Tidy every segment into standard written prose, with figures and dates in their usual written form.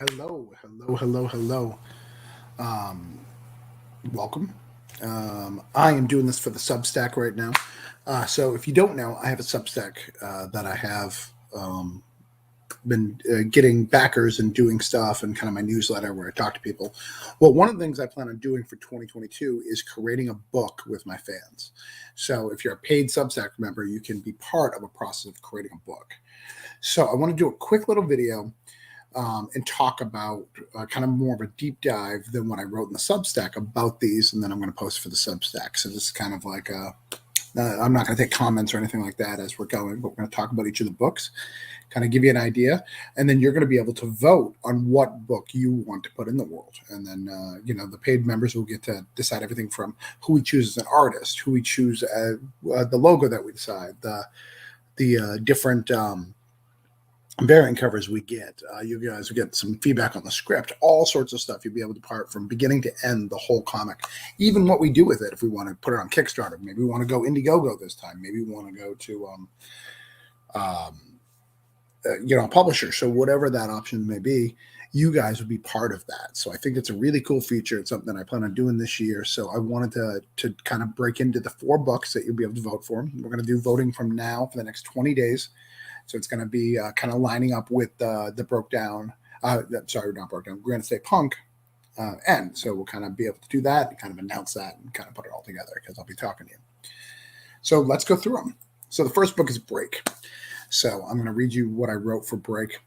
Hello, hello, hello, hello. Um, Welcome. I am doing this for the Substack right now. So if you don't know, I have a Substack that I have been getting backers and doing stuff and kind of my newsletter where I talk to people. Well, one of the things I plan on doing for 2022 is creating a book with my fans. So if you're a paid Substack member, you can be part of a process of creating a book. So I want to do a quick little video and talk about kind of more of a deep dive than what I wrote in the Substack about these, and then I'm going to post for the Substack. So this is kind of like I'm not going to take comments or anything like that as we're going, but we're going to talk about each of the books, kind of give you an idea, and then you're going to be able to vote on what book you want to put in the world. And then the paid members will get to decide everything from who we choose as an artist, who we choose the logo that we decide, the different variant covers we get. You guys will get some feedback on the script, all sorts of stuff. You'll be able to part from beginning to end the whole comic, even what we do with it. If we want to put it on Kickstarter, maybe we want to go Indiegogo this time. Maybe we want to go to a publisher. So whatever that option may be, you guys would be part of that. So I think it's a really cool feature. It's something I plan on doing this year. So I wanted to kind of break into the 4 books that you'll be able to vote for. We're going to do voting from now for the next 20 days. So it's going to be kind of lining up with the broke down, sorry, not broke down, Granite State Punk end. So we'll kind of be able to do that and kind of announce that and kind of put it all together because I'll be talking to you. So let's go through them. So the first book is Break. So I'm going to read you what I wrote for Break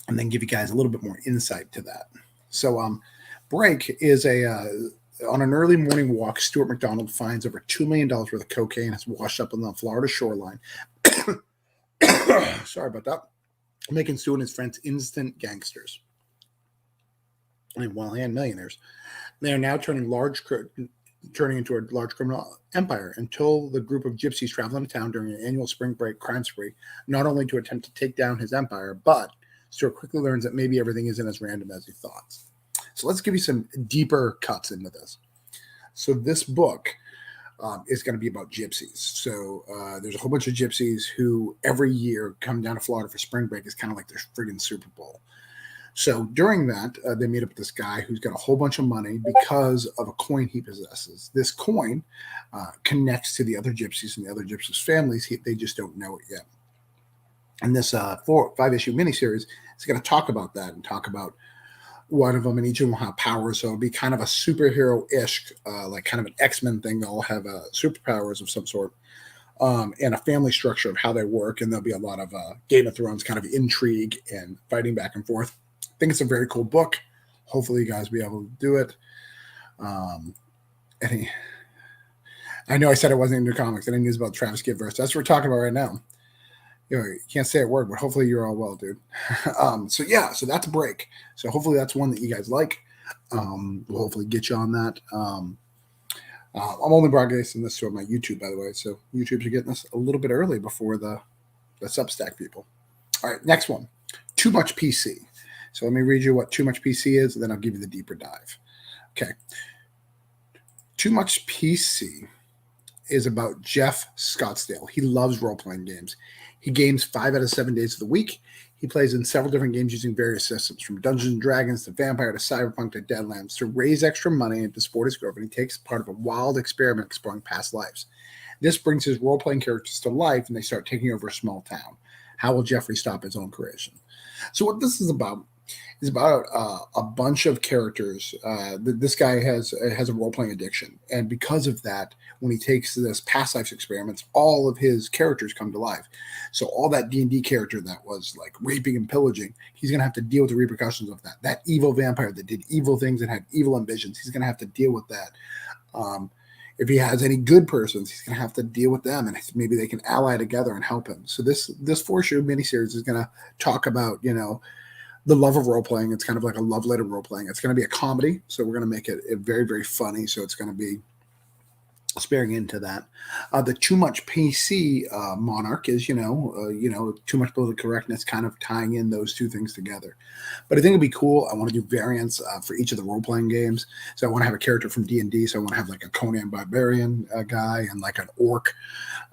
and then give you guys a little bit more insight to that. So Break is on an early morning walk, Stuart McDonald finds over $2 million worth of cocaine has washed up on the Florida shoreline. Sorry about that. Making Stu and his friends instant gangsters. And millionaires. They are now turning into a large criminal empire until the group of gypsies travel into town during an annual spring break crime spree, not only to attempt to take down his empire, but Stuart quickly learns that maybe everything isn't as random as he thought. So let's give you some deeper cuts into this. So this book is going to be about gypsies. So there's a whole bunch of gypsies who every year come down to Florida for spring break. It's kind of like their friggin' Super Bowl. So during that, they meet up with this guy who's got a whole bunch of money because of a coin he possesses. This coin connects to the other gypsies and the other gypsies' families. They just don't know it yet. And this 5-issue miniseries is going to talk about that and talk about one of them, and each of them will have powers. So it'll be kind of a superhero-ish, like kind of an X-Men thing. They'll all have superpowers of some sort, and a family structure of how they work. And there'll be a lot of Game of Thrones kind of intrigue and fighting back and forth. I think it's a very cool book. Hopefully you guys will be able to do it. I know I said I wasn't into comics. I didn't use about Travis Giverse. That's what we're talking about right now. You can't say a word, but hopefully you're all well, dude. So that's Break. So hopefully that's one that you guys like. We'll hopefully get you on that. I'm only broadcasting this to my YouTube, by the way. So YouTubes are getting this a little bit early before the Substack people. All right, next one. Too Much PC. So let me read you what Too Much PC is, and then I'll give you the deeper dive. Okay. Too Much PC is about Jeff Scottsdale. He loves role-playing games. He games 5 out of 7 days of the week. He plays in several different games using various systems, from Dungeons and Dragons to Vampire to Cyberpunk to Deadlands. To raise extra money and to support his girlfriend, he takes part of a wild experiment exploring past lives. This brings his role-playing characters to life, and they start taking over a small town. How will Jeffrey stop his own creation? So what this is about a bunch of characters. This guy has a role-playing addiction, and because of that, when he takes this past life experiments, all of his characters come to life. So all that D&D character that was like raping and pillaging, he's going to have to deal with the repercussions of that. That evil vampire that did evil things and had evil ambitions, he's going to have to deal with that. If he has any good persons, he's going to have to deal with them, and maybe they can ally together and help him. So this 4-show miniseries is going to talk about, the love of role-playing. It's kind of like a love letter role-playing. It's going to be a comedy, so we're going to make it very, very funny. So it's going to be sparing into that. The Too Much PC monarch is, too much political correctness, kind of tying in those two things together. But I think it'd be cool. I want to do variants for each of the role-playing games. So I want to have a character from D&D. So I want to have like a Conan Barbarian guy and like an orc.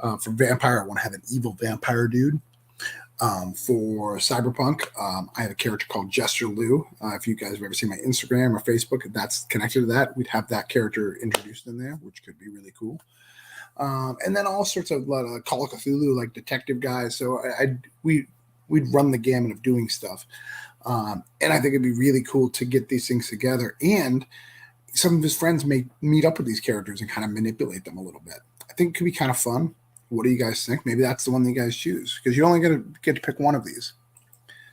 For Vampire, I want to have an evil vampire dude. For Cyberpunk, I have a character called Jester Lou. If you guys have ever seen my Instagram or Facebook, that's connected to that. We'd have that character introduced in there, which could be really cool. And then all sorts of Call of Cthulhu, like detective guys. So we'd run the gamut of doing stuff. And I think it'd be really cool to get these things together. And some of his friends may meet up with these characters and kind of manipulate them a little bit. I think it could be kind of fun. What do you guys think? Maybe that's the one that you guys choose, because you're only going to get to pick one of these.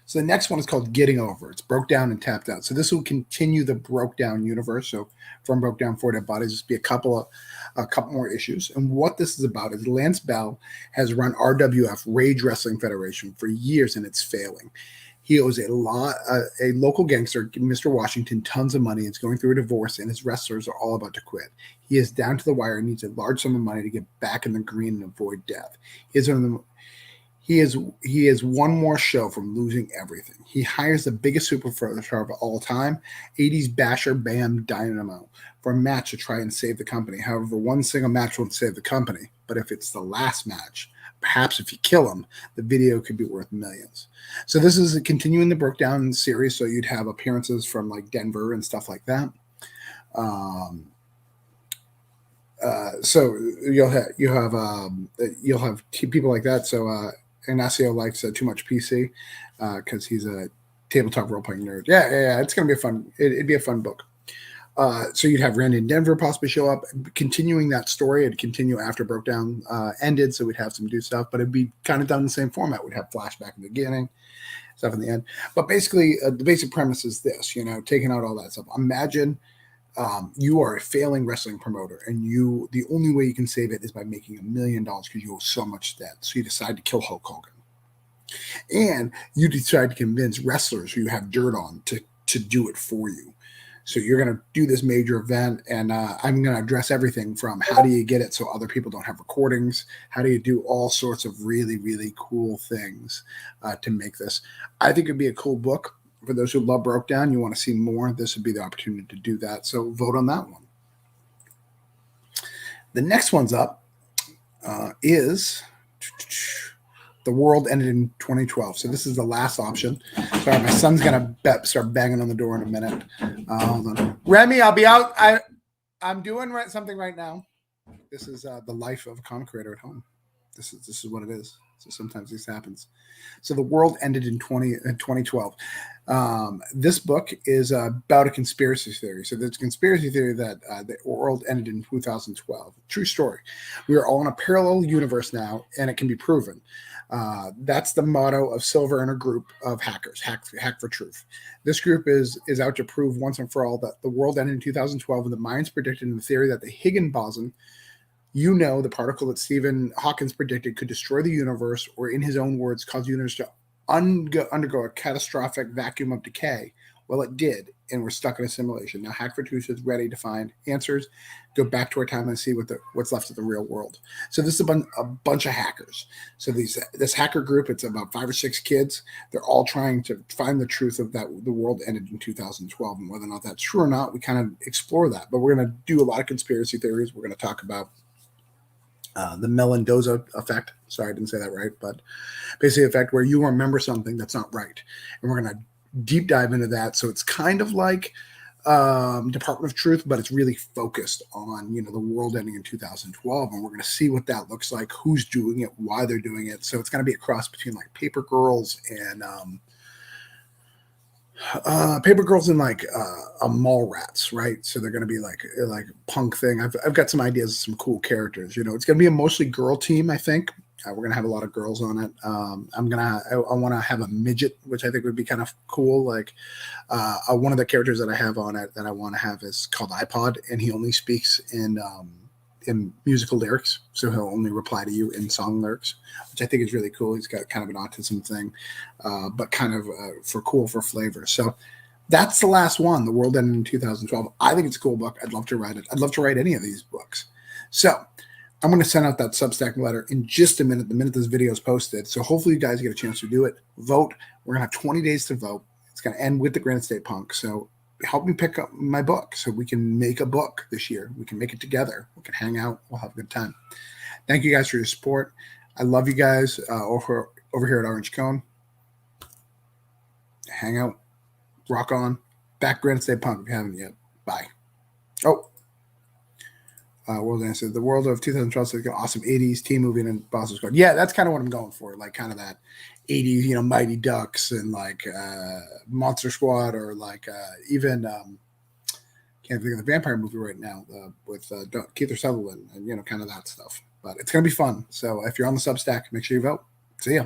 So the next one is called Getting Over. It's broke down and tapped out. So this will continue the broke down universe. So from Broke Down 4 Dead Bodies, just be a couple more issues. And what this is about is Lance Bell has run RWF, Rage Wrestling Federation, for years, and it's failing. He owes a local gangster, Mr. Washington, tons of money. It's going through a divorce, and his wrestlers are all about to quit. He is down to the wire and needs a large sum of money to get back in the green and avoid death. He is one more show from losing everything. He hires the biggest superstar of all time, 80s basher Bam Dynamo, for a match to try and save the company. However, one single match won't save the company, but if it's the last match, perhaps if you kill him, the video could be worth millions. So this is continuing the Broke Down series. So you'd have appearances from like Denver and stuff like that. So you'll have people like that. So Ignacio likes Too Much PC because he's a tabletop role playing nerd. Yeah. It's gonna be fun. It'd be a fun book. So you'd have Randy and Denver possibly show up, continuing that story. It'd continue after Broke Down ended, so we'd have some do stuff, but it'd be kind of done in the same format. We'd have flashback in the beginning, stuff in the end. But basically, the basic premise is this, taking out all that stuff. Imagine you are a failing wrestling promoter, and the only way you can save it is by making $1 million because you owe so much debt. So you decide to kill Hulk Hogan. And you decide to convince wrestlers who you have dirt on to do it for you. So you're going to do this major event, and I'm going to address everything from how do you get it so other people don't have recordings? How do you do all sorts of really, really cool things to make this? I think it'd be a cool book. For those who love Broke Down, you want to see more, this would be the opportunity to do that. So vote on that one. The next one's up is The World Ended in 2012. So this is the last option. Sorry, my son's going to start banging on the door in a minute. Hold on. Remy, I'll be out. I'm doing something right now. This is the life of a comic creator at home. This is what it is. So sometimes this happens. So The World Ended in 2012. This book is about a conspiracy theory. So there's a conspiracy theory that the world ended in 2012. True story. We are all in a parallel universe now, and it can be proven. That's the motto of Silver and a group of hackers, Hack for Truth. This group is out to prove once and for all that the world ended in 2012, and the Mayans predicted in the theory that the Higgs boson, the particle that Stephen Hawking predicted, could destroy the universe, or in his own words, cause the universe to undergo a catastrophic vacuum of decay. Well, it did, and we're stuck in a simulation. Now, Hack for Truth is ready to find answers, go back to our time and see what's left of the real world. So this is a bunch of hackers. So this hacker group, it's about 5 or 6 kids. They're all trying to find the truth of that the world ended in 2012, and whether or not that's true or not, we kind of explore that. But we're going to do a lot of conspiracy theories. We're going to talk about the Mendoza effect. Sorry, I didn't say that right, but basically effect where you remember something that's not right. And we're going to deep dive into that. So it's kind of like Department of Truth, but it's really focused on, the world ending in 2012. And we're going to see what that looks like, who's doing it, why they're doing it. So it's going to be a cross between like Paper Girls and like a Mallrats, right? So they're going to be like a punk thing. I've got some ideas of some cool characters. It's going to be a mostly girl team, I think. We're going to have a lot of girls on it. I want to have a midget, which I think would be kind of cool. Like one of the characters that I have on it that I want to have is called iPod, and he only speaks in musical lyrics. So he'll only reply to you in song lyrics, which I think is really cool. He's got kind of an autism thing, but kind of for flavor. So that's the last one. The World Ended in 2012. I think it's a cool book. I'd love to write it. I'd love to write any of these books. So I'm going to send out that Substack letter in just a minute, the minute this video is posted. So hopefully you guys get a chance to do it. Vote. We're going to have 20 days to vote. It's going to end with the Granite State Punk. So help me pick up my book so we can make a book this year. We can make it together. We can hang out. We'll have a good time. Thank you guys for your support. I love you guys. over here at Orange Cone. Hang out, rock on. Back Granite State Punk if you haven't yet. Bye. Oh. World Answer. The world of 2012 is like an awesome 80s teen movie and Boston Squad. Yeah, that's kind of what I'm going for. Like kind of that 80s, Mighty Ducks and like Monster Squad or like even can't think of the vampire movie right now with Keith Sutherland and kind of that stuff. But it's gonna be fun. So if you're on the Substack, make sure you vote. See ya.